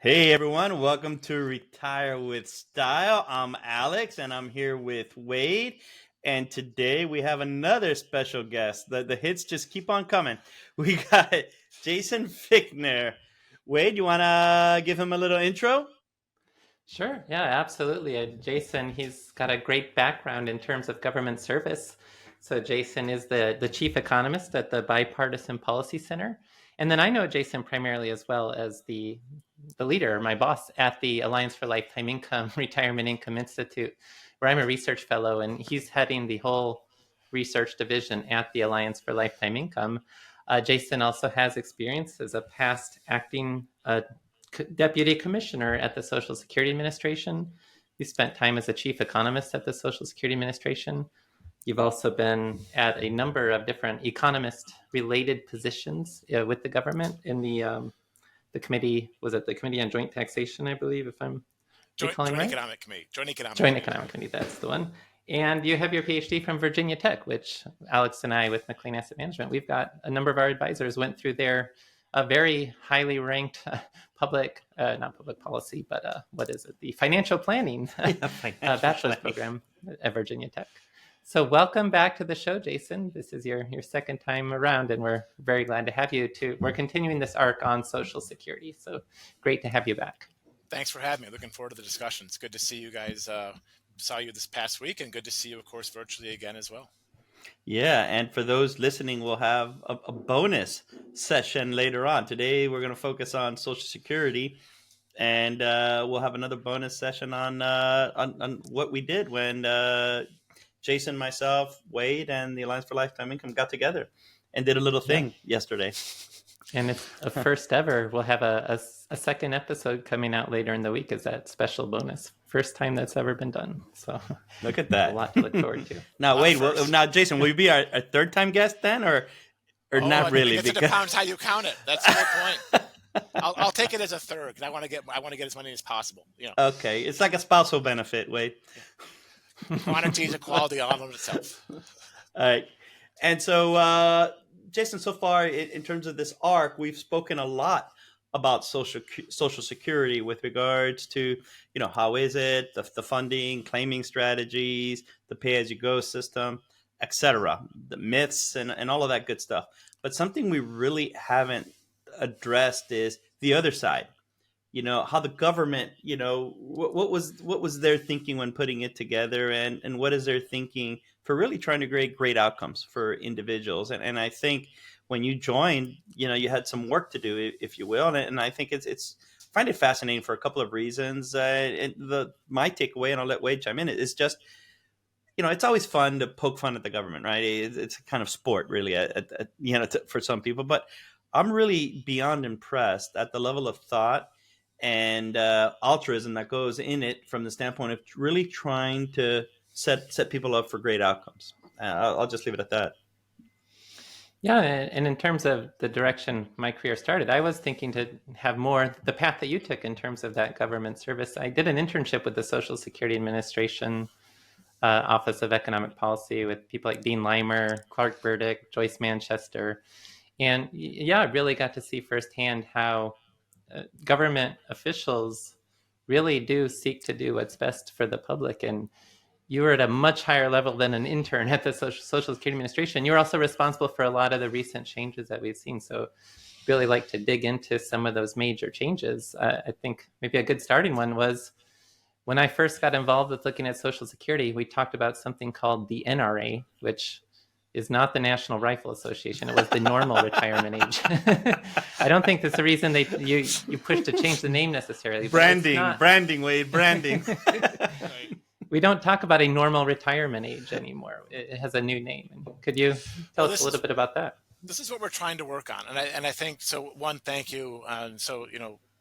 Hey everyone, welcome to Retire with Style. I'm Alex and I'm here with Wade. And today we have another special guest. The hits just keep on coming. We got Jason Fichtner. Wade, you want to give him a little intro? Sure. Yeah, absolutely. Jason, he's got a great background in terms of government service. So Jason is the chief economist at the Bipartisan Policy Center. And then I know Jason primarily as well as the leader, my boss at the Alliance for Lifetime Income Retirement Income Institute, where I'm a research fellow, and he's heading the whole research division at the Alliance for Lifetime Income. Jason also has experience as a past acting deputy commissioner at the Social Security Administration. You spent time as a chief economist at the Social Security Administration. You've also been at a number of different economist-related positions with the government in the committee. Was it the Committee on Joint Taxation, I believe, if I'm recalling Joint right? Economic Committee. Joint Economic Committee, that's the one. And you have your PhD from Virginia Tech, which Alex and I with McLean Asset Management, we've got a number of our advisors went through their very highly ranked not public policy, but what is it? The financial planning bachelor's program at Virginia Tech. So welcome back to the show, Jason. This is your second time around, and we're very glad to have you. We're continuing this arc on Social Security, so great to have you back. Thanks for having me. Looking forward to the discussion. It's good to see you guys. Saw you this past week, and good to see you, of course, virtually again as well. Yeah, and for those listening, we'll have a bonus session later on. Today, we're going to focus on Social Security, and we'll have another bonus session on what we did when Jason, myself, Wade, and the Alliance for Lifetime Income got together and did a little thing yesterday. And it's a first ever. We'll have a second episode coming out later in the week as that special bonus. First time that's ever been done. So look at that. A lot to look forward to. Now, Wade, now, Jason, will you be our third time guest then, or not really? It depends how you count it. That's a good point. I'll take it as a third because I want to get as many as possible. Okay, it's like a spousal benefit, Wade. Quantity is equality all in itself. All right, and so Jason, so far in terms of this arc, we've spoken a lot about social security with regards to how is it, the funding, claiming strategies, the pay-as-you-go system, etc., the myths and all of that good stuff. But something we really haven't addressed is the other side. How the government, what was their thinking when putting it together, and what is their thinking for really trying to create great outcomes for individuals. And I think when you joined, you had some work to do, if you will. And I think it's find it fascinating for a couple of reasons. My takeaway, and I'll let Wade chime in, is just, it's always fun to poke fun at the government, right? It's a kind of sport, really, for some people. But I'm really beyond impressed at the level of thought and altruism that goes in it from the standpoint of really trying to set people up for great outcomes. I'll just leave it at that. Yeah, and in terms of the direction my career started, I was thinking to have more the path that you took in terms of that government service. I did an internship with the Social Security Administration Office of Economic Policy with people like Dean Leimer, Clark Burdick, Joyce Manchester. And I really got to see firsthand how government officials really do seek to do what's best for the public. And you were at a much higher level than an intern at the Social Security Administration. You're also responsible for a lot of the recent changes that we've seen. So really like to dig into some of those major changes. I think maybe a good starting one was when I first got involved with looking at Social Security, we talked about something called the NRA, which is not the National Rifle Association. It was the normal retirement age. I don't think that's the reason you pushed to change the name necessarily. Branding, Wade, branding. We don't talk about a normal retirement age anymore. It has a new name. Could you tell us a little bit about that? This is what we're trying to work on. And I think, so one, thank you.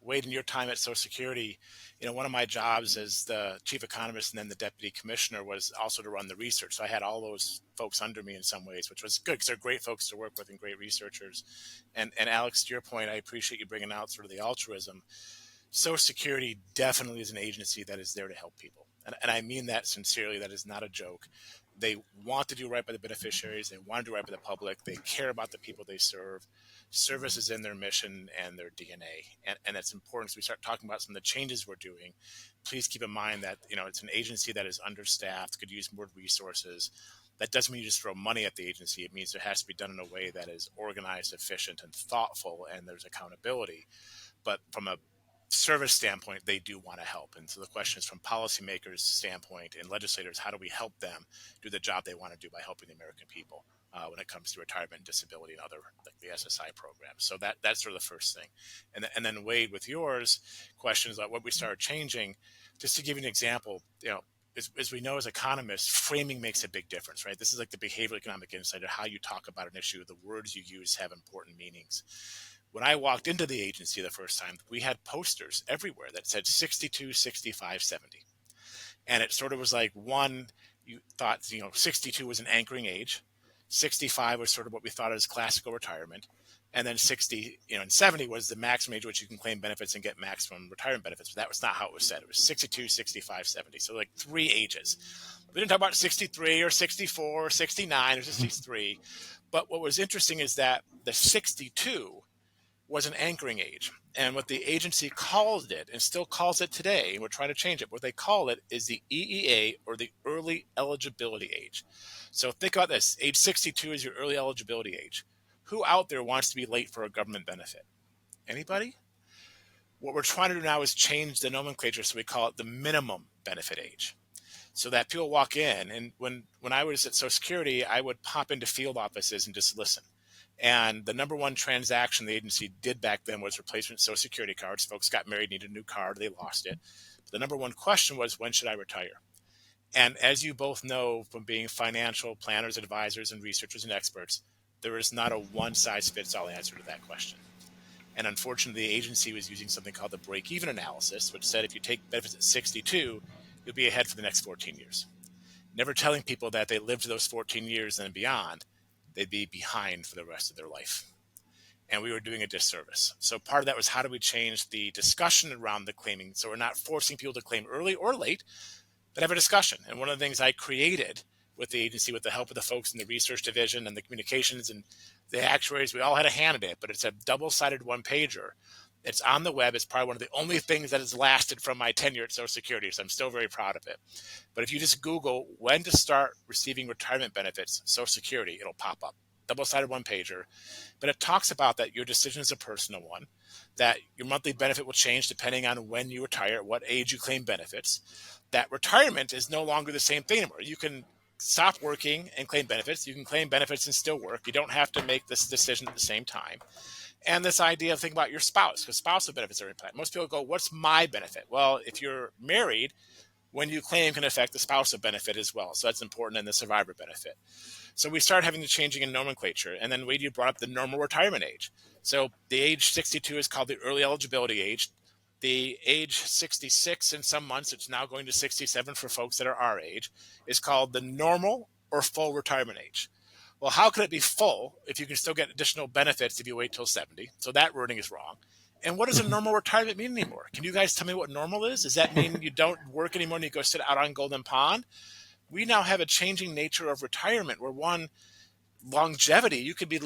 Wade, in your time at Social Security, one of my jobs as the chief economist and then the deputy commissioner was also to run the research. So I had all those folks under me in some ways, which was good because they're great folks to work with and great researchers. And Alex, to your point, I appreciate you bringing out sort of the altruism. Social Security definitely is an agency that is there to help people. And I mean that sincerely. That is not a joke. They want to do right by the beneficiaries. They want to do right by the public. They care about the people they serve. Service is in their mission and their DNA. And it's important as we start talking about some of the changes we're doing. Please keep in mind that, it's an agency that is understaffed, could use more resources. That doesn't mean you just throw money at the agency. It means it has to be done in a way that is organized, efficient, and thoughtful, and there's accountability. But from a service standpoint, they do want to help. And so the question is, from policymakers' standpoint and legislators, how do we help them do the job they want to do by helping the American people when it comes to retirement and disability and other, like the SSI program? So that's sort of the first thing. And then Wade, with yours questions about what we started changing, just to give you an example, as we know as economists, framing makes a big difference, right? This is like the behavioral economic insight of how you talk about an issue. The words you use have important meanings. When I walked into the agency the first time, we had posters everywhere that said 62, 65, 70. And it sort of was like, you thought, 62 was an anchoring age. 65 was sort of what we thought as classical retirement. And then 60, and 70 was the maximum age which you can claim benefits and get maximum retirement benefits. But that was not how it was said. It was 62, 65, 70. So like 3 ages. We didn't talk about 63 or 64 or 69 or 63. But what was interesting is that the 62 was an anchoring age. And what the agency called it, and still calls it today, and we're trying to change it, what they call it is the EEA, or the early eligibility age. So think about this. Age 62 is your early eligibility age. Who out there wants to be late for a government benefit? Anybody? What we're trying to do now is change the nomenclature, so we call it the minimum benefit age. So that people walk in, and when I was at Social Security, I would pop into field offices and just listen. And the number one transaction the agency did back then was replacement Social Security cards. Folks got married, needed a new card, they lost it. But the number one question was, when should I retire? And as you both know from being financial planners, advisors, and researchers and experts, there is not a one-size-fits-all answer to that question. And unfortunately, the agency was using something called the break-even analysis, which said if you take benefits at 62, you'll be ahead for the next 14 years. Never telling people that they lived those 14 years and beyond, they'd be behind for the rest of their life. And we were doing a disservice. So part of that was, how do we change the discussion around the claiming? So we're not forcing people to claim early or late, but have a discussion. And one of the things I created with the agency, with the help of the folks in the research division and the communications and the actuaries, we all had a hand in it, but it's a double-sided one-pager. It's on the web. It's probably one of the only things that has lasted from my tenure at Social Security, so I'm still very proud of it. But if you just Google when to start receiving retirement benefits, Social Security, it'll pop up. Double-sided one-pager. But it talks about that your decision is a personal one, that your monthly benefit will change depending on when you retire, at what age you claim benefits, that retirement is no longer the same thing anymore. You can stop working and claim benefits. You can claim benefits and still work. You don't have to make this decision at the same time. And this idea of thinking about your spouse, because spousal benefits are in play. Most people go, what's my benefit? Well, if you're married, when you claim can affect the spousal benefit as well. So that's important, in the survivor benefit. So we started having the changing in nomenclature. And then Wade, you brought up the normal retirement age. So the age 62 is called the early eligibility age. The age 66 in some months, it's now going to 67 for folks that are our age, is called the normal or full retirement age. Well, how could it be full if you can still get additional benefits if you wait till 70? So that wording is wrong. And what does a normal retirement mean anymore? Can you guys tell me what normal is? Does that mean you don't work anymore and you go sit out on Golden Pond? We now have a changing nature of retirement where, one, longevity, you could be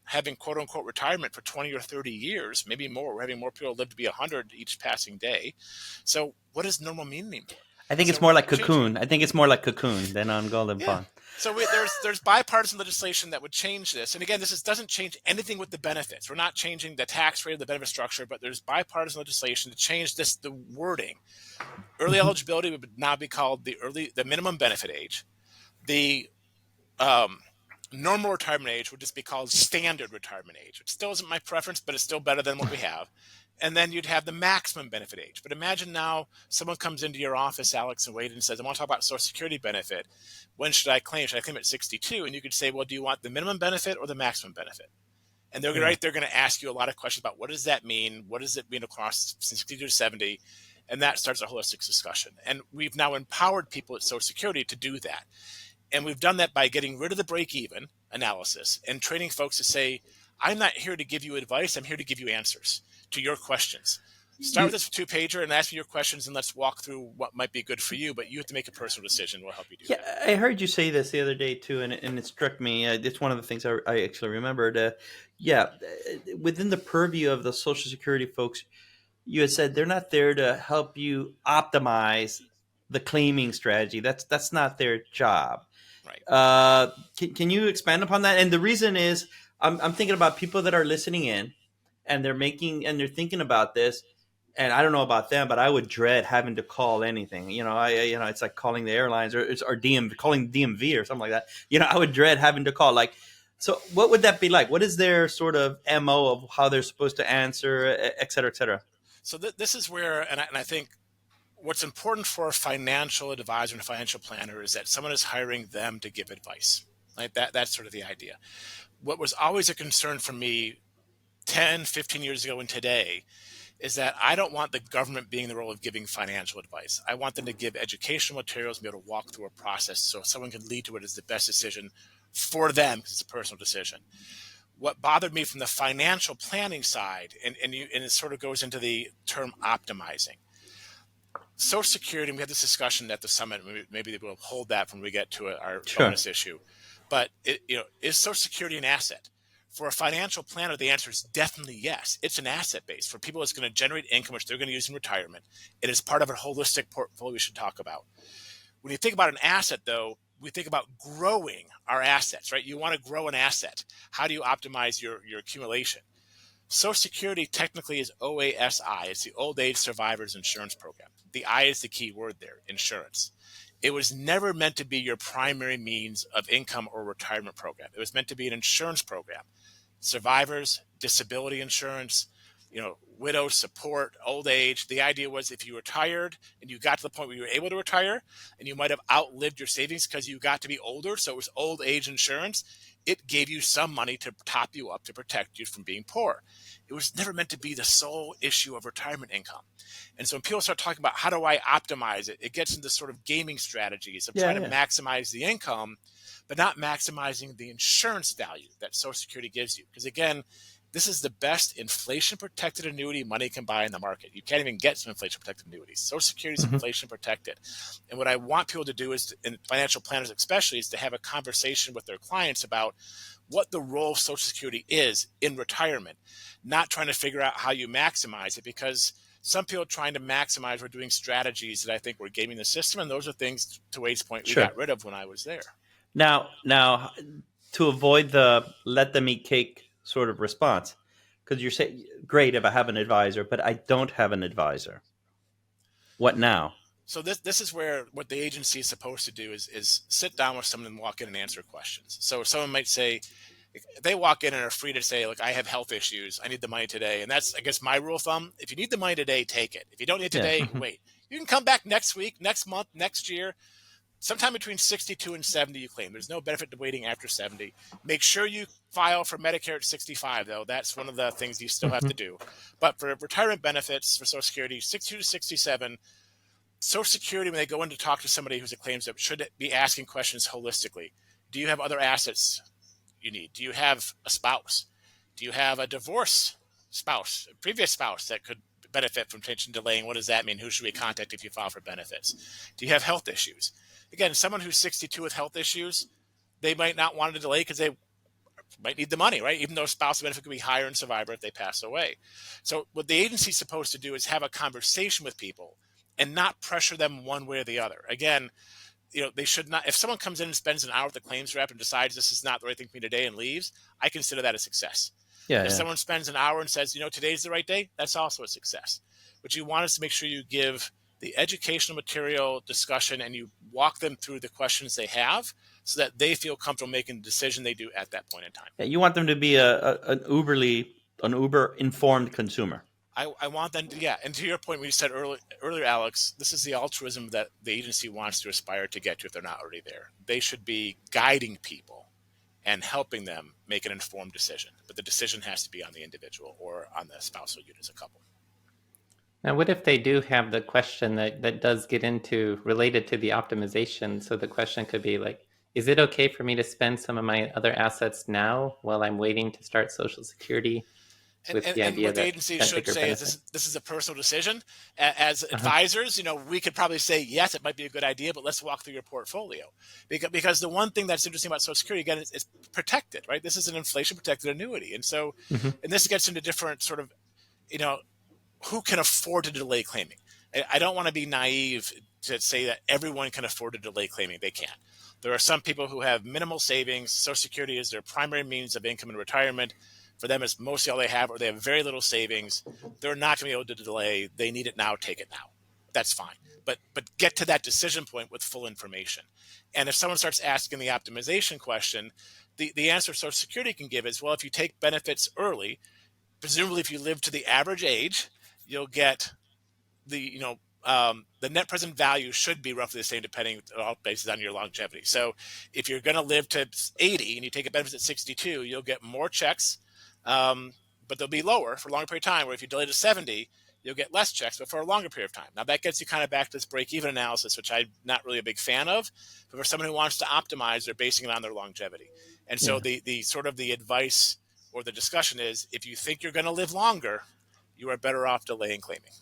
having quote unquote retirement for 20 or 30 years, maybe more. We're having more people live to be 100 each passing day. So what does normal mean anymore? I think it's more like Cocoon. I think it's more like Cocoon than on Golden Pond. So there's bipartisan legislation that would change this. And again, doesn't change anything with the benefits. We're not changing the tax rate or the benefit structure, but there's bipartisan legislation to change the wording. Early eligibility would now be called the minimum benefit age. The normal retirement age would just be called standard retirement age. It still isn't my preference, but it's still better than what we have. And then you'd have the maximum benefit age. But imagine now someone comes into your office, Alex and Wade, and says, I want to talk about Social Security benefit. When should I claim? Should I claim at 62? And you could say, well, do you want the minimum benefit or the maximum benefit? And they're going to ask you a lot of questions about, what does that mean? What does it mean across 62 to 70? And that starts a holistic discussion. And we've now empowered people at Social Security to do that. And we've done that by getting rid of the break-even analysis and training folks to say, I'm not here to give you advice. I'm here to give you answers to your questions. Start with You, this two-pager and ask me your questions, and let's walk through what might be good for you. But you have to make a personal decision. We'll help you do yeah, that. I heard you say this the other day too, and it struck me. It's one of the things I actually remembered. Yeah, within the purview of the Social Security folks, you had said they're not there to help you optimize the claiming strategy. That's not their job. Right. Can you expand upon that? And the reason is, I'm thinking about people that are listening in, and they're thinking about this. And I don't know about them, but I would dread having to call anything. It's like calling the airlines or calling DMV or something like that. I would dread having to call. Like, so what would that be like? What is their sort of MO of how they're supposed to answer, et cetera, et cetera? So this is where, and I think what's important for a financial advisor and a financial planner is that someone is hiring them to give advice. Like that's sort of the idea. What was always a concern for me 10, 15 years ago and today is that I don't want the government being the role of giving financial advice. I want them to give educational materials and be able to walk through a process so someone can lead to what is the best decision for them because it's a personal decision. What bothered me from the financial planning side, and it sort of goes into the term optimizing. Social Security, and we had this discussion at the summit. Maybe we'll hold that when we get to our Sure. bonus issue. But is Social Security an asset? For a financial planner, the answer is definitely yes. It's an asset base. For people, it's going to generate income, which they're going to use in retirement. It is part of a holistic portfolio we should talk about. When you think about an asset, though, we think about growing our assets, right? You want to grow an asset. How do you optimize your accumulation? Social Security technically is OASI. It's the Old Age Survivors Insurance Program. The I is the key word there, insurance. It was never meant to be your primary means of income or retirement program. It was meant to be an insurance program. Survivors, disability insurance, widow support, old age. The idea was if you retired and you got to the point where you were able to retire and you might have outlived your savings because you got to be older, so it was old age insurance, it gave you some money to top you up to protect you from being poor. It was never meant to be the sole issue of retirement income. And so when people start talking about how do I optimize it, it gets into sort of gaming strategies of Yeah, trying to yeah. maximize the income, but not maximizing the insurance value that Social Security gives you. Because again, this is the best inflation protected annuity money can buy in the market. You can't even get some inflation protected annuities. Social Security is Mhm. inflation protected. And what I want people to do is, and financial planners especially, is to have a conversation with their clients about what the role of Social Security is in retirement, not trying to figure out how you maximize it, because some people trying to maximize were doing strategies that I think were gaming the system. And those are things, to Wade's point, we Sure. got rid of when I was there. Now, to avoid the let them eat cake sort of response, because you're saying, great if I have an advisor, but I don't have an advisor. What now? So this is where what the agency is supposed to do is sit down with someone and walk in and answer questions. So someone might say, they walk in and are free to say, look, I have health issues. I need the money today. And that's, I guess, my rule of thumb. If you need the money today, take it. If you don't need it Yeah. today, wait. You can come back next week, next month, next year. Sometime between 62 and 70 you claim. There's no benefit to waiting after 70. Make sure you file for Medicare at 65, though. That's one of the things you still have to do. But for retirement benefits for Social Security, 62 to 67, Social Security, when they go in to talk to somebody who's a claims rep, should be asking questions holistically. Do you have other assets you need? Do you have a spouse? Do you have a divorce spouse, a previous spouse that could benefit from pension delaying? What does that mean? Who should we contact if you file for benefits? Do you have health issues? Again, someone who's 62 with health issues, they might not want to delay because they might need the money, right? Even though spousal benefit could be higher in survivor if they pass away. So what the agency's supposed to do is have a conversation with people and not pressure them one way or the other. Again, they should not, if someone comes in and spends an hour with the claims rep and decides this is not the right thing for me today and leaves, I consider that a success. Yeah, If yeah. someone spends an hour and says, today's the right day, that's also a success. What you want is to make sure you give the educational material discussion and you walk them through the questions they have so that they feel comfortable making the decision they do at that point in time. Yeah, you want them to be an Uber informed consumer. I want them to, yeah. And to your point, we said earlier, Alex, this is the altruism that the agency wants to aspire to get to if they're not already there. They should be guiding people and helping them make an informed decision. But the decision has to be on the individual or on the spousal unit as a couple. Now, what if they do have the question that does get into related to the optimization? So the question could be like, is it okay for me to spend some of my other assets now while I'm waiting to start Social Security? with the And idea what the that agency that should bigger say is benefit. this is a personal decision. As Uh-huh. advisors, we could probably say, yes, it might be a good idea, but let's walk through your portfolio. Because the one thing that's interesting about Social Security, again, is protected, right? This is an inflation protected annuity. And so, Hmm. and this gets into different sort of, you know, who can afford to delay claiming. I don't want to be naive to say that everyone can afford to delay claiming. They can't. There are some people who have minimal savings. Social Security is their primary means of income in retirement. For them, it's mostly all they have, or they have very little savings. They're not going to be able to delay. They need it now. Take it now. That's fine. But get to that decision point with full information. And if someone starts asking the optimization question, the answer Social Security can give is, well, if you take benefits early, presumably if you live to the average age, you'll get the net present value should be roughly the same depending all basis on your longevity. So if you're going to live to 80 and you take a benefit at 62, you'll get more checks, but they'll be lower for a longer period of time. Where if you delay to 70, you'll get less checks, but for a longer period of time. Now that gets you kind of back to this break-even analysis, which I'm not really a big fan of. But for someone who wants to optimize, they're basing it on their longevity. And so Yeah. the sort of the advice or the discussion is, if you think you're going to live longer, you are better off delaying claiming.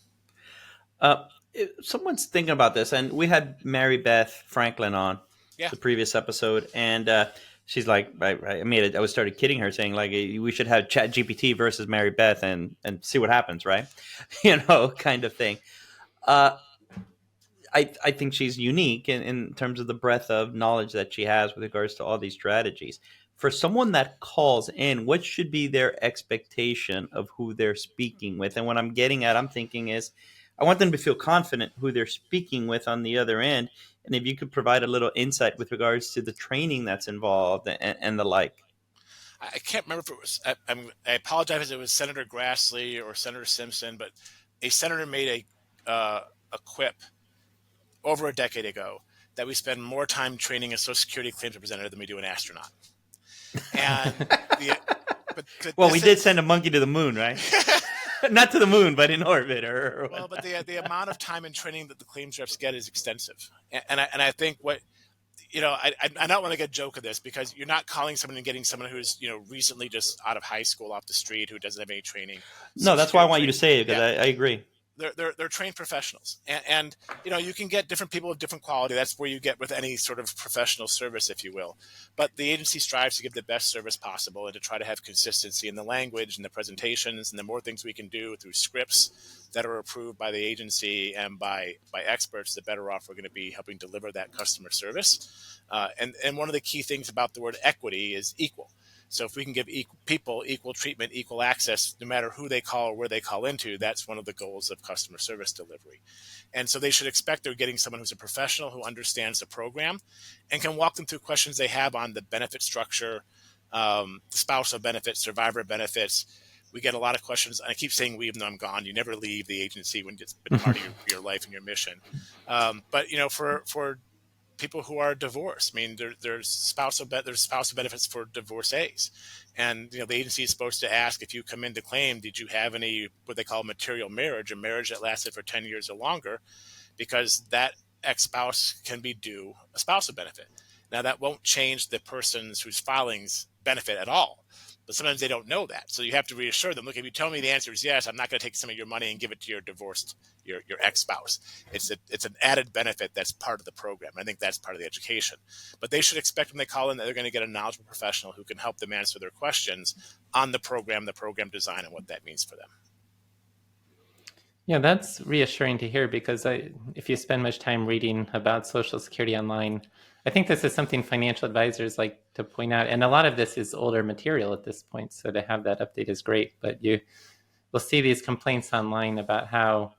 Uh, Someone's thinking about this, and we had Mary Beth Franklin on Yeah. the previous episode, and she's like, I was started kidding her, saying like we should have Chat GPT versus Mary Beth and see what happens, right? Kind of thing. Uh, I think she's unique in terms of the breadth of knowledge that she has with regards to all these strategies. For someone that calls in, what should be their expectation of who they're speaking with? And what I'm getting at, I'm thinking is, I want them to feel confident who they're speaking with on the other end. And if you could provide a little insight with regards to the training that's involved and the like. I can't remember if it was. I apologize if it was Senator Grassley or Senator Simpson, but a senator made a quip over a decade ago that we spend more time training a Social Security claims representative than we do an astronaut. And the but Well, we this did is send a monkey to the moon, right? Not to the moon, but in orbit or well, but whatnot. the amount of time and training that the claims reps get is extensive, and I think what I don't want to get joke of this because you're not calling someone and getting someone who's recently just out of high school off the street who doesn't have any training. No, Social that's why I Security want you to trained, say it, because yeah, I agree. they're trained professionals, and you can get different people of different quality. That's where you get with any sort of professional service, if you will. But the agency strives to give the best service possible and to try to have consistency in the language and the presentations. And the more things we can do through scripts that are approved by the agency and by experts, the better off we're going to be helping deliver that customer service. And one of the key things about the word equity is equal. So if we can give people equal treatment, equal access, no matter who they call or where they call into, that's one of the goals of customer service delivery. And so they should expect they're getting someone who's a professional who understands the program and can walk them through questions they have on the benefit structure, spousal benefits, survivor benefits. We get a lot of questions. And I keep saying we, even though I'm gone. You never leave the agency when it's been part of your life and your mission. But for people who are divorced. I mean, there's spousal benefits for divorcees, and the agency is supposed to ask if you come in to claim, did you have any what they call material marriage, a marriage that lasted for 10 years or longer, because that ex-spouse can be due a spousal benefit. Now that won't change the person's whose filings benefit at all. But sometimes they don't know that. So you have to reassure them, look, if you tell me the answer is yes, I'm not going to take some of your money and give it to your divorced, your ex-spouse. It's an added benefit that's part of the program. I think that's part of the education. But they should expect when they call in that they're going to get a knowledgeable professional who can help them answer their questions on the program design, and what that means for them. Yeah, that's reassuring to hear because if you spend much time reading about Social Security online, I think this is something financial advisors like to point out. And a lot of this is older material at this point. So to have that update is great. But you will see these complaints online about how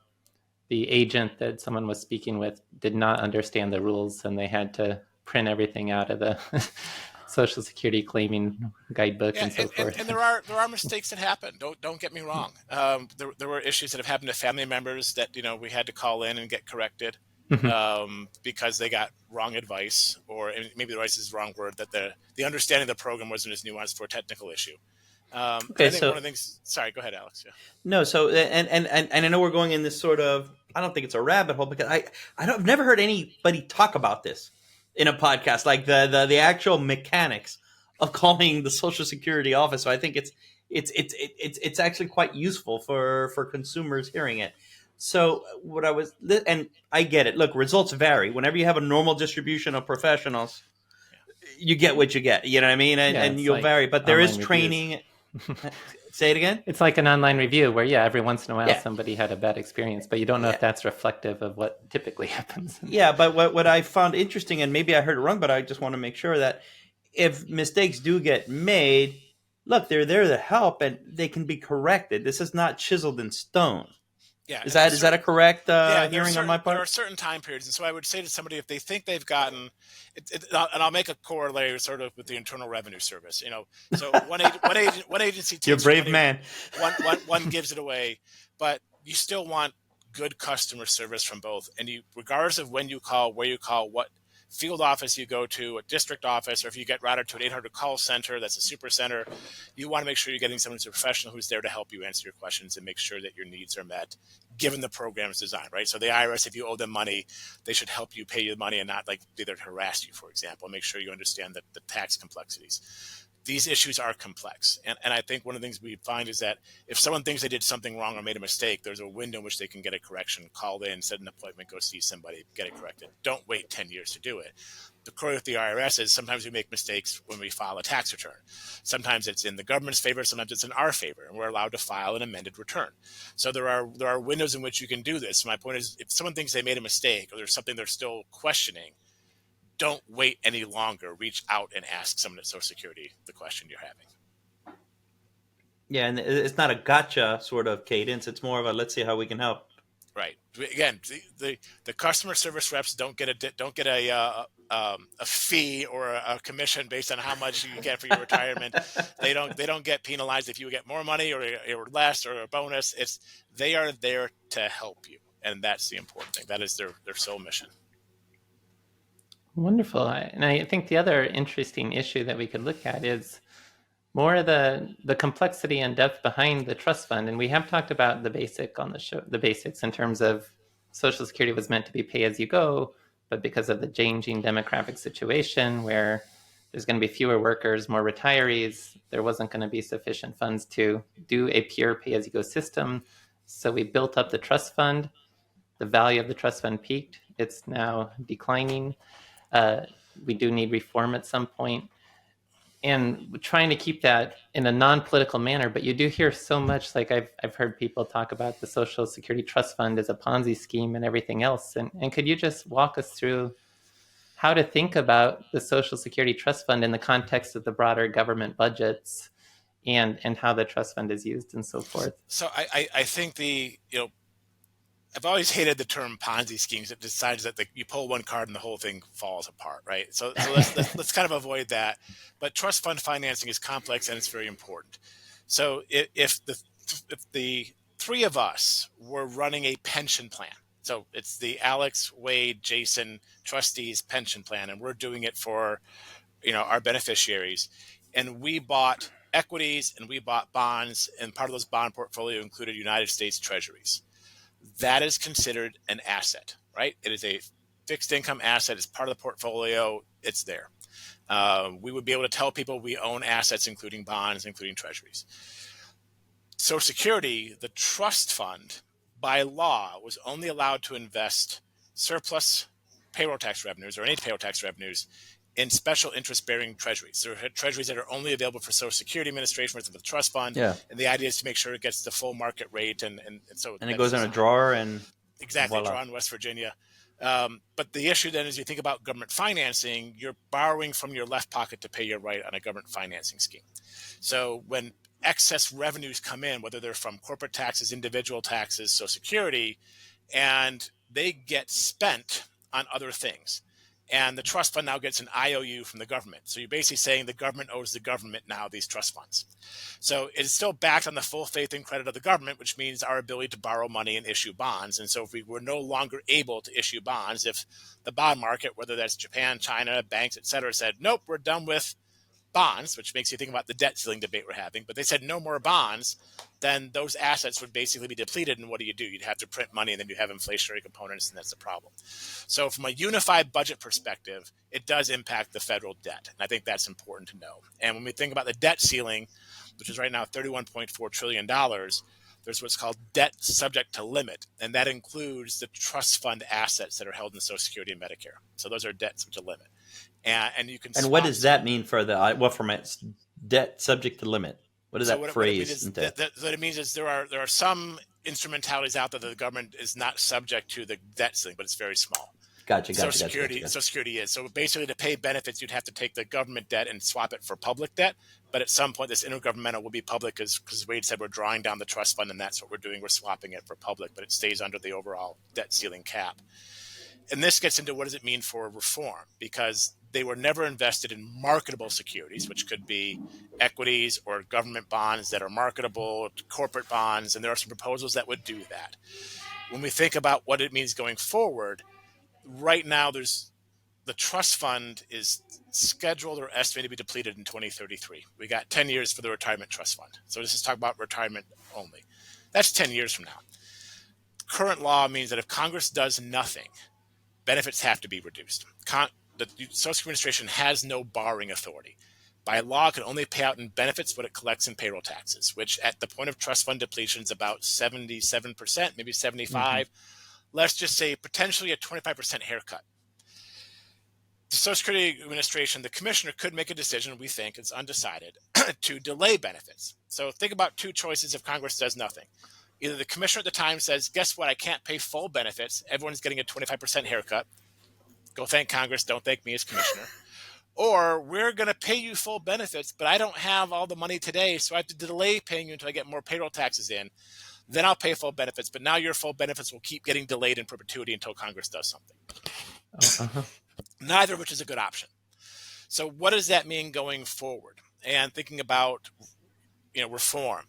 the agent that someone was speaking with did not understand the rules and they had to print everything out of the Social Security claiming guidebook Yeah, and so forth. and there are mistakes that happen. Don't get me wrong. There were issues that have happened to family members that we had to call in and get corrected because they got wrong advice, or maybe the advice is the wrong word. That the understanding of the program wasn't as nuanced for a technical issue. And Okay, I think one so of the things. Sorry, go ahead, Alex. Yeah. no, so and I know we're going in this sort of, I don't think it's a rabbit hole, because I've never heard anybody talk about this in a podcast, like the actual mechanics of calling the Social Security office. So I think It's actually quite useful for consumers hearing it. So what I was, and I get it. Look, results vary. Whenever you have a normal distribution of professionals, Yeah. you get what you get. You know what I mean? Yeah, And it's you'll like vary, but there is online reviews. training. Say it again. It's like an online review where, yeah, every once in a while Yeah, somebody had a bad experience, but you don't know yeah, if that's reflective of what typically happens. yeah. But what I found interesting, and maybe I heard it wrong, but I just want to make sure that if mistakes do get made, look, they're there to help, and they can be corrected. This is not chiseled in stone. Yeah, Is and there's that is that a correct yeah, and hearing on my there are part? certain time periods, and so I would say to somebody if they think they've gotten, and I'll make a corollary sort of with the Internal Revenue Service. So one agency You're a takes your brave money, man. one gives it away, but you still want good customer service from both, and you, regardless of when you call, where you call, what field office you go to, a district office, or if you get routed to an 800 call center that's a super center, you want to make sure you're getting someone who's a professional who's there to help you answer your questions and make sure that your needs are met given the program's design, right? So the IRS, if you owe them money, they should help you pay you the money and not like either harass you, for example, and make sure you understand the tax complexities. These issues are complex. And I think one of the things we find is that if someone thinks they did something wrong or made a mistake, there's a window in which they can get a correction, call in, set an appointment, go see somebody, get it corrected. Don't wait 10 years to do it. The core with the IRS is sometimes we make mistakes when we file a tax return. Sometimes it's in the government's favor, sometimes it's in our favor, and we're allowed to file an amended return. So there are windows in which you can do this. My point is, if someone thinks they made a mistake or there's something they're still questioning, don't wait any longer. Reach out and ask someone at Social Security the question you're having. Yeah, and it's not a gotcha sort of cadence. It's more of a let's see how we can help. Right. Again, the customer service reps don't get a fee or a commission based on how much you get for your retirement. They don't get penalized if you get more money or less or a bonus. They are there to help you, and that's the important thing. That is their sole mission. Wonderful. And I think the other interesting issue that we could look at is more of the complexity and depth behind the trust fund. And we have talked about the basic on the show, the basics in terms of Social Security was meant to be pay as you go, but because of the changing demographic situation where there's going to be fewer workers, more retirees, there wasn't going to be sufficient funds to do a pure pay as you go system. So we built up the trust fund. The value of the trust fund peaked. It's now declining. We do need reform at some point, and trying to keep that in a non-political manner. But you do hear so much, like I've heard people talk about the Social Security Trust Fund as a Ponzi scheme and everything else. And could you just walk us through how to think about the Social Security Trust Fund in the context of the broader government budgets and how the trust fund is used and so forth? So I think I've always hated the term Ponzi schemes. It decides that you pull one card and the whole thing falls apart, right? So let's kind of avoid that. But trust fund financing is complex and it's very important. So if the three of us were running a pension plan, so it's the Alex, Wade, Jason trustees pension plan, and we're doing it for our beneficiaries, and we bought equities and we bought bonds, and part of those bond portfolio included United States Treasuries. That is considered an asset, right? It is a fixed income asset. It's part of the portfolio. It's there. We would be able to tell people we own assets, including bonds, including treasuries. Social Security, the trust fund, by law, was only allowed to invest surplus payroll tax revenues or any payroll tax revenues in special interest-bearing treasuries. There are treasuries that are only available for Social Security Administration with the trust fund, Yeah, and the idea is to make sure it gets the full market rate, and so and it that's goes in a drawer, and exactly voila. drawn in West Virginia. But the issue then is you think about government financing, you're borrowing from your left pocket to pay your right on a government financing scheme. So when excess revenues come in, whether they're from corporate taxes, individual taxes, Social Security, and they get spent on other things. And the trust fund now gets an IOU from the government. So you're basically saying the government owes the government now these trust funds. So it's still backed on the full faith and credit of the government, which means our ability to borrow money and issue bonds. And so if we were no longer able to issue bonds, if the bond market, whether that's Japan, China, banks, et cetera, said, nope, we're done with bonds, which makes you think about the debt ceiling debate we're having, but they said no more bonds, then those assets would basically be depleted. And what do? You'd have to print money, and then you have inflationary components, and that's the problem. So from a unified budget perspective, it does impact the federal debt. And I think that's important to know. And when we think about the debt ceiling, which is right now $31.4 trillion, there's what's called debt subject to limit, and that includes the trust fund assets that are held in Social Security and Medicare. So those are debt subject to limit. And you can And what swap does that mean for the for my debt subject to limit? What does So that what it means phrase is entail? that it means is there are some instrumentalities out there that the government is not subject to the debt ceiling, but it's very small. Gotcha. Social Security is. So basically, to pay benefits, you'd have to take the government debt and swap it for public debt. But at some point, this intergovernmental will be public because Wade said we're drawing down the trust fund, and that's what we're doing. We're swapping it for public, but it stays under the overall debt ceiling cap. And this gets into what does it mean for reform, because they were never invested in marketable securities, which could be equities or government bonds that are marketable, corporate bonds, and there are some proposals that would do that. When we think about what it means going forward, right now there's the trust fund is scheduled or estimated to be depleted in 2033. We got 10 years for the retirement trust fund. So let's just talk about retirement only. That's 10 years from now. Current law means that if Congress does nothing, benefits have to be reduced. The Social Security Administration has no borrowing authority. By law, it can only pay out in benefits what it collects in payroll taxes, which at the point of trust fund depletion is about 77%, maybe 75. Let's just say potentially a 25% haircut. The Social Security Administration, the commissioner could make a decision, we think it's undecided, to delay benefits. So think about two choices if Congress does nothing. Either the commissioner at the time says, guess what, I can't pay full benefits. Everyone's getting a 25% haircut. Go thank Congress, don't thank me as commissioner. Or we're going to pay you full benefits, but I don't have all the money today, so I have to delay paying you until I get more payroll taxes in. Then I'll pay full benefits, but now your full benefits will keep getting delayed in perpetuity until Congress does something. Neither of which is a good option. So what does that mean going forward? And thinking about reform.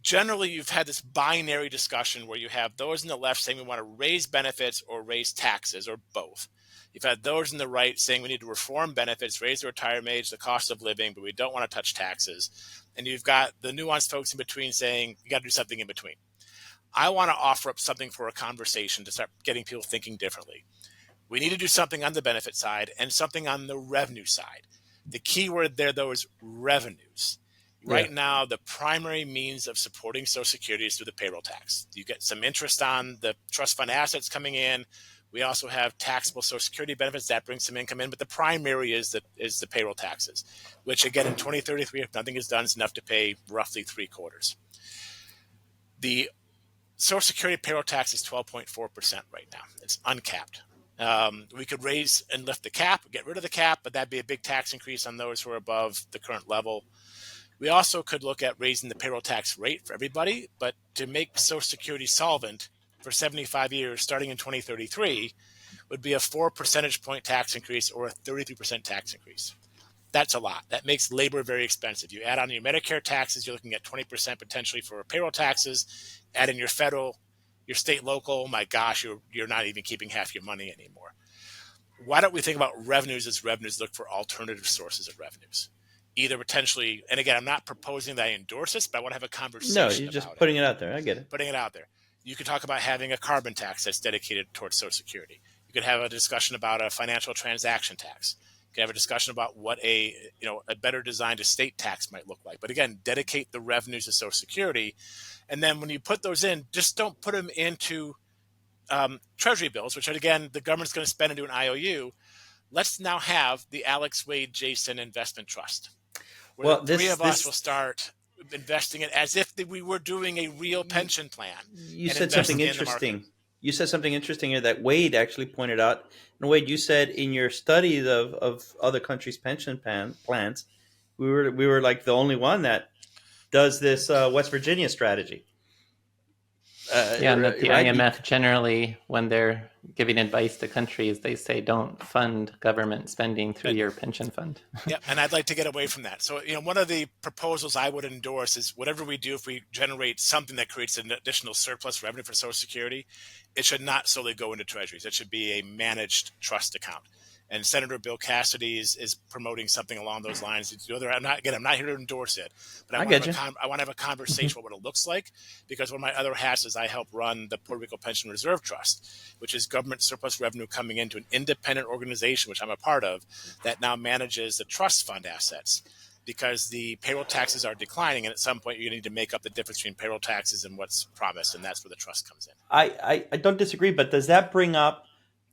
Generally, you've had this binary discussion where you have those in the left saying we want to raise benefits or raise taxes or both. You've had those in the right saying we need to reform benefits, raise the retirement age, the cost of living, but we don't want to touch taxes. And you've got the nuanced folks in between saying you got to do something in between. I want to offer up something for a conversation to start getting people thinking differently. We need to do something on the benefit side and something on the revenue side. The key word there, though, is revenues. Right now, the primary means of supporting Social Security is through the payroll tax. You get some interest on the trust fund assets coming in. We also have taxable Social Security benefits that bring some income in, but the primary is the payroll taxes, which again in 2033, if nothing is done, is enough to pay roughly 3/4. The Social Security payroll tax is 12.4% right now. It's uncapped. We could raise and lift the cap, get rid of the cap, but that'd be a big tax increase on those who are above the current level. We also could look at raising the payroll tax rate for everybody, but to make Social Security solvent for 75 years, starting in 2033, would be a 4 percentage point tax increase or a 33% tax increase. That's a lot. That makes labor very expensive. You add on your Medicare taxes, you're looking at 20% potentially for payroll taxes. Add in your federal, your state, local, oh my gosh, you're not even keeping half your money anymore. Why don't we think about revenues as revenues, look for alternative sources of revenues? Either potentially, and again, I'm not proposing that I endorse this, but I want to have a conversation about it. No, you're just putting it out there. I get it. Putting it out there. You could talk about having a carbon tax that's dedicated towards Social Security. You could have a discussion about a financial transaction tax. You could have a discussion about what a better designed estate tax might look like. But again, dedicate the revenues to Social Security. And then when you put those in, just don't put them into treasury bills, which again, the government's going to spend into an IOU. Let's now have the Alex Wade Jason Investment Trust, where the three of us will start investing it as if we were doing a real pension plan. You said something interesting. You said something interesting here that Wade actually pointed out. And Wade, you said in your studies of other countries' pension plans, we were like the only one that does this West Virginia strategy. And that the IMF generally, when they're giving advice to countries, they say don't fund government spending through your pension fund. Yeah, and I'd like to get away from that. So, one of the proposals I would endorse is whatever we do, if we generate something that creates an additional surplus revenue for Social Security, it should not solely go into treasuries. It should be a managed trust account. And Senator Bill Cassidy is promoting something along those lines. I'm not here to endorse it, but I get you. I want to have a conversation about what it looks like, because one of my other hats is I help run the Puerto Rico Pension Reserve Trust, which is government surplus revenue coming into an independent organization, which I'm a part of, that now manages the trust fund assets, because the payroll taxes are declining, and at some point you need to make up the difference between payroll taxes and what's promised, and that's where the trust comes in. I don't disagree, but does that bring up?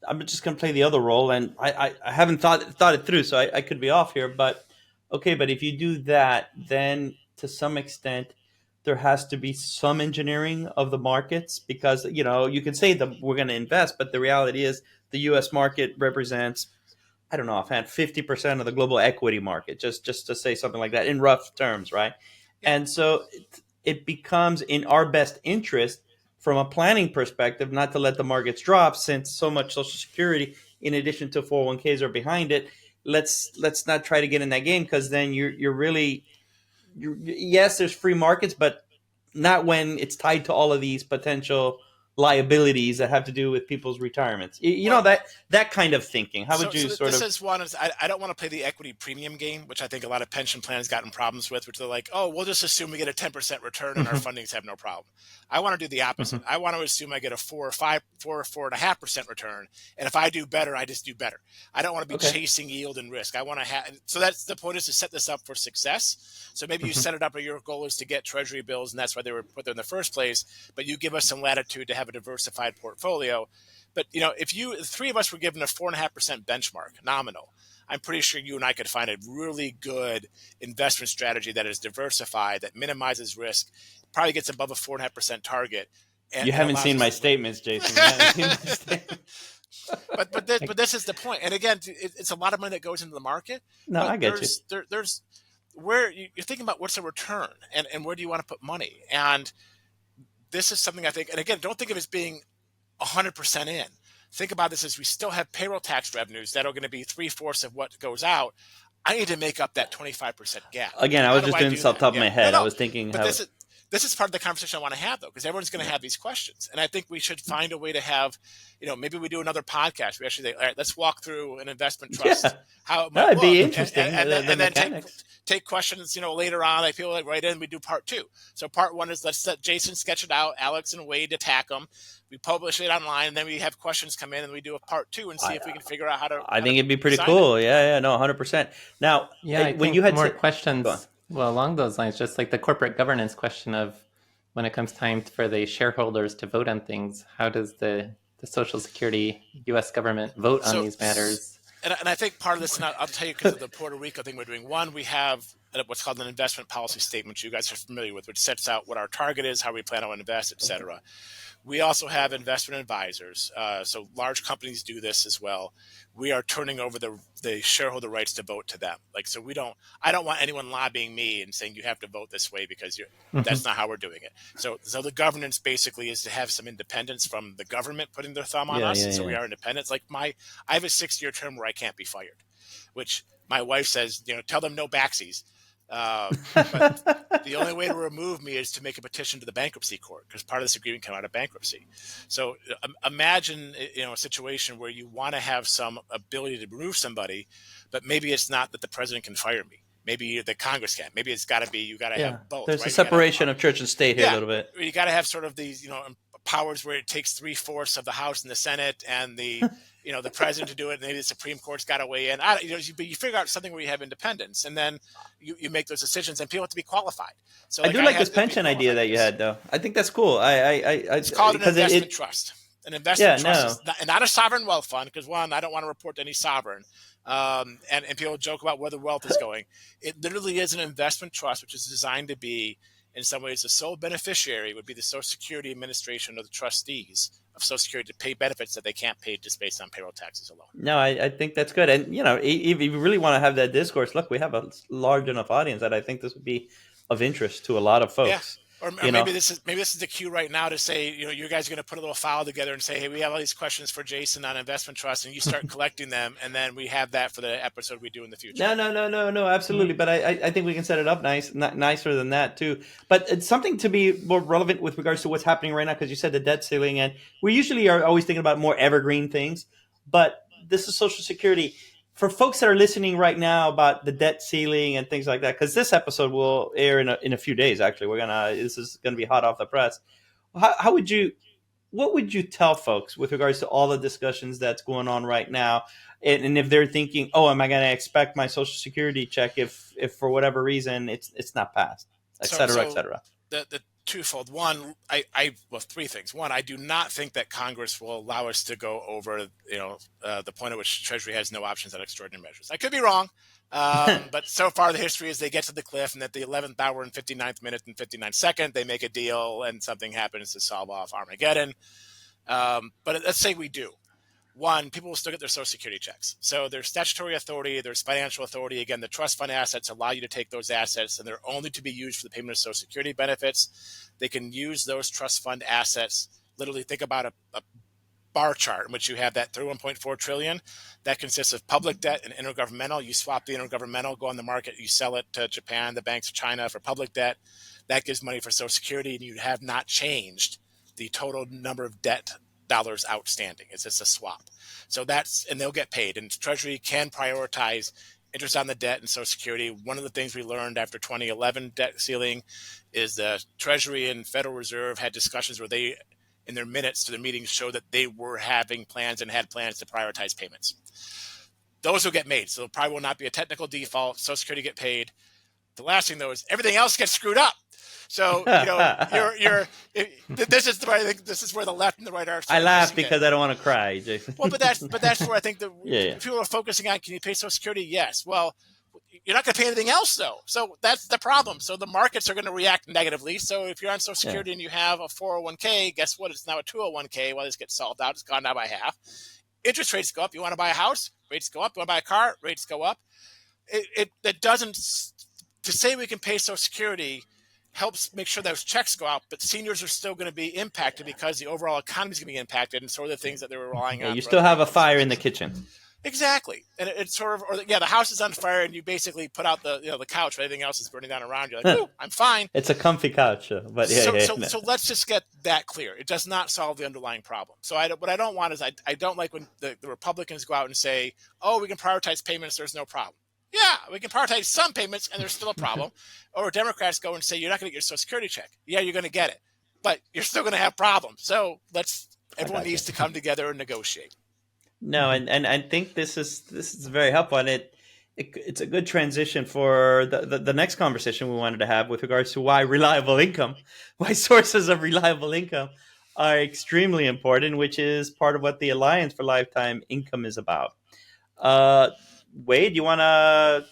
I'm just going to play the other role, and I haven't thought it through, so I could be off here. But okay, but if you do that, then to some extent there has to be some engineering of the markets, because you can say that we're going to invest, but the reality is the U.S. market represents, I don't know, offhand, 50% of the global equity market, just to say something like that in rough terms, right? Yeah. And so it becomes in our best interest from a planning perspective not to let the markets drop, since so much Social Security, in addition to 401ks, are behind it. Let's not try to get in that game, because then you're really yes, there's free markets, but not when it's tied to all of these potential liabilities that have to do with people's retirements. Well, that kind of thinking. How would you sort this of? is one. I don't want to play the equity premium game, which I think a lot of pension plans gotten problems with, which they're like, oh, we'll just assume we get a 10% return and our fundings have no problem. I want to do the opposite. I want to assume I get a 4.5% return, and if I do better, I just do better. I don't want to be Okay. chasing yield and risk. I want to have. So that's the point, is to set this up for success. So maybe you set it up, or your goal is to get Treasury bills, and that's why they were put there in the first place. But you give us some latitude to have a diversified portfolio. But if the three of us were given a 4.5% benchmark nominal, I'm pretty sure you and I could find a really good investment strategy that is diversified, that minimizes risk, probably gets above a 4.5% target. You haven't seen my statements, Jason. You haven't seen my statements. But this is the point. And again, it's a lot of money that goes into the market. No, But I get you. there's where you're thinking about what's a return, and where do you want to put money. And this is something I think, and again, don't think of it as being 100% in. Think about this as we still have payroll tax revenues that are going to be 3/4 of what goes out. I need to make up that 25% gap. Again, I How was do just I doing do this off the that? top of Yeah, my head. I was thinking but how. this is part of the conversation I want to have, though, because everyone's going to have these questions, and I think we should find a way to have, maybe we do another podcast. We actually say, all right, let's walk through an investment trust, Yeah, how it no, might it'd be look, interesting. The and then mechanics. take questions, later on. I feel like right in we do part two. So part one is let's let Jason sketch it out, Alex and Wade attack them. We publish it online, and then we have questions come in, and we do a part two and see if we can figure out how I to think it'd be pretty design it. cool. Yeah, no, 100%. Now, Yeah, I when you think had more said, go on. questions, well, along those lines, just like the corporate governance question of when it comes time for the shareholders to vote on things, how does the Social Security U.S. government vote on So, these matters? and I think part of this, and I'll tell you, because of the Puerto Rico thing we're doing. One, we have what's called an investment policy statement you guys are familiar with, which sets out what our target is, how we plan to invest, et cetera. We also have investment advisors. So large companies do this as well. We are turning over the shareholder rights to vote to them. So I don't want anyone lobbying me and saying you have to vote this way, because that's not how we're doing it. So the governance basically is to have some independence from the government putting their thumb on us. And so we are independent. I have a 6-year term where I can't be fired, which my wife says, tell them no backsies. But the only way to remove me is to make a petition to the bankruptcy court, because part of this agreement came out of bankruptcy. So imagine a situation where you want to have some ability to remove somebody, but maybe it's not that the president can fire me. Maybe the Congress can. Maybe it's got to be you got to have both. There's right? a separation of church and state here a Yeah, little bit. you got to have sort of these powers where it takes 3/4 of the House and the Senate and the the president to do it. Maybe the Supreme Court's got to weigh in. But you figure out something where you have independence, and then you make those decisions, and people have to be qualified. So I do like this pension idea that you had, though. I think that's cool. It's called an investment trust. An investment trust is not a sovereign wealth fund, because one, I don't want to report to any sovereign. And people joke about where the wealth is going. It literally is an investment trust, which is designed to be, in some ways, the sole beneficiary would be the Social Security Administration or the trustees of Social Security to pay benefits that they can't pay just based on payroll taxes alone. No, I think that's good. And, if you really want to have that discourse, look, we have a large enough audience that I think this would be of interest to a lot of folks. Yeah. Or maybe this is the cue right now to say, you guys are going to put a little file together and say, hey, we have all these questions for Jason on investment trust, and you start collecting them, and then we have that for the episode we do in the future. No, absolutely. But I think we can set it up nicer than that too. But it's something to be more relevant with regards to what's happening right now, because you said the debt ceiling, and we usually are always thinking about more evergreen things. But this is Social Security. For folks that are listening right now about the debt ceiling and things like that, because this episode will air in a few days. Actually, this is gonna be hot off the press. How would you? What would you tell folks with regards to all the discussions that's going on right now, and if they're thinking, "Oh, am I going to expect my Social Security check if for whatever reason it's not passed, et cetera, et So cetera?" the twofold. One, well, three things. One, I do not think that Congress will allow us to go over, the point at which Treasury has no options on extraordinary measures. I could be wrong, but so far the history is they get to the cliff, and at the 11th hour and 59th minute and 59th second, they make a deal, and something happens to solve off Armageddon. But let's say we do. One, people will still get their Social Security checks. So there's statutory authority, there's financial authority. Again, the trust fund assets allow you to take those assets, and they're only to be used for the payment of Social Security benefits. They can use those trust fund assets. Literally, think about a bar chart in which you have that 31.4 trillion. That consists of public debt and intergovernmental. You swap the intergovernmental, go on the market, you sell it to Japan, the banks of China for public debt. That gives money for Social Security, and you have not changed the total number of debt dollars outstanding. It's just a swap. So and they'll get paid. And Treasury can prioritize interest on the debt and Social Security. One of the things we learned after 2011 debt ceiling is the Treasury and Federal Reserve had discussions where they, in their minutes to their meetings, showed that they were having plans and had plans to prioritize payments. Those will get made. So there probably will not be a technical default. Social Security get paid. The last thing, though, is everything else gets screwed up. So this is where I think this is where the left and the right are. I laugh because I don't want to cry, Jason. Well, but that's where I think Yeah. people are focusing on. Can you pay Social Security? Yes. Well, you're not going to pay anything else, though. So that's the problem. So the markets are going to react negatively. So if you're on Social Security and you have a 401k, guess what? It's now a 201k. Well, this gets solved out. It's gone down by half. Interest rates go up. You want to buy a house? Rates go up. You want to buy a car? Rates go up. It doesn't. To say we can pay Social Security helps make sure those checks go out, but seniors are still going to be impacted because the overall economy is going to be impacted, and so are the things that they were relying on. You still have a fire in the kitchen. Exactly, and it's sort of, the house is on fire, and you basically put out the couch, but everything else is burning down around you. Like, ooh, I'm fine. It's a comfy couch, but So let's just get that clear. It does not solve the underlying problem. So what I don't want is I don't like when the Republicans go out and say, oh, we can prioritize payments, there's no problem. Yeah, we can prioritize some payments, and there's still a problem. Or Democrats go and say, you're not going to get your Social Security check. Yeah, you're going to get it, but you're still going to have problems. So everyone needs to come together and negotiate. No, and I think this is very helpful, and it's a good transition for the next conversation we wanted to have with regards to why sources of reliable income are extremely important, which is part of what the Alliance for Lifetime Income is about. Wade, you want to,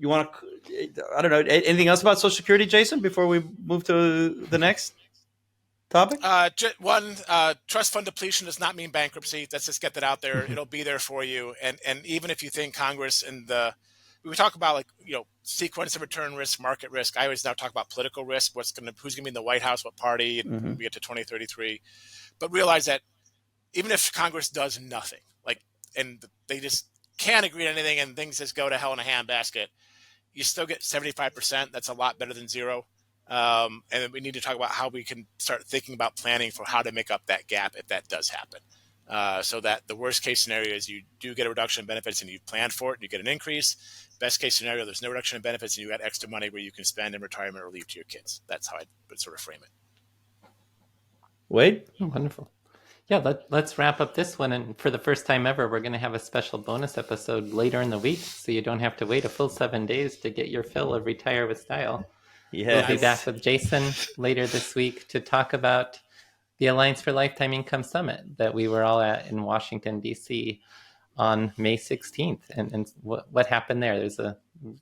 I don't know, anything else about Social Security, Jason, before we move to the next topic? Trust fund depletion does not mean bankruptcy. Let's just get that out there. It'll be there for you. And even if you think Congress we talk about sequence of return risk, market risk. I always now talk about political risk. Who's going to be in the White House, what party, and we get to 2033. But realize that even if Congress does nothing, and they just can't agree on anything and things just go to hell in a handbasket, you still get 75%. That's a lot better than zero. And then we need to talk about how we can start thinking about planning for how to make up that gap if that does happen. So that the worst case scenario is you do get a reduction in benefits and you plan for it and you get an increase. Best case scenario, there's no reduction in benefits and you got extra money where you can spend in retirement or leave to your kids. That's how I would sort of frame it. Wade? Oh, wonderful. Yeah, let's wrap up this one. And for the first time ever, we're going to have a special bonus episode later in the week, so you don't have to wait a full 7 days to get your fill of Retire with Style. Yes. We'll be back with Jason later this week to talk about the Alliance for Lifetime Income Summit that we were all at in Washington, D.C. on May 16th. And what happened there. There's a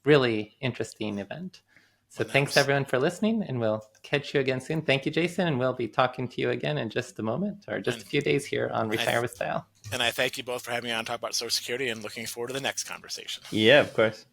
really interesting event. So thanks, everyone, for listening, and we'll catch you again soon. Thank you, Jason, and we'll be talking to you again in just a moment, or just a few days here on Retire with Style. And I thank you both for having me on to talk about Social Security and looking forward to the next conversation. Yeah, of course.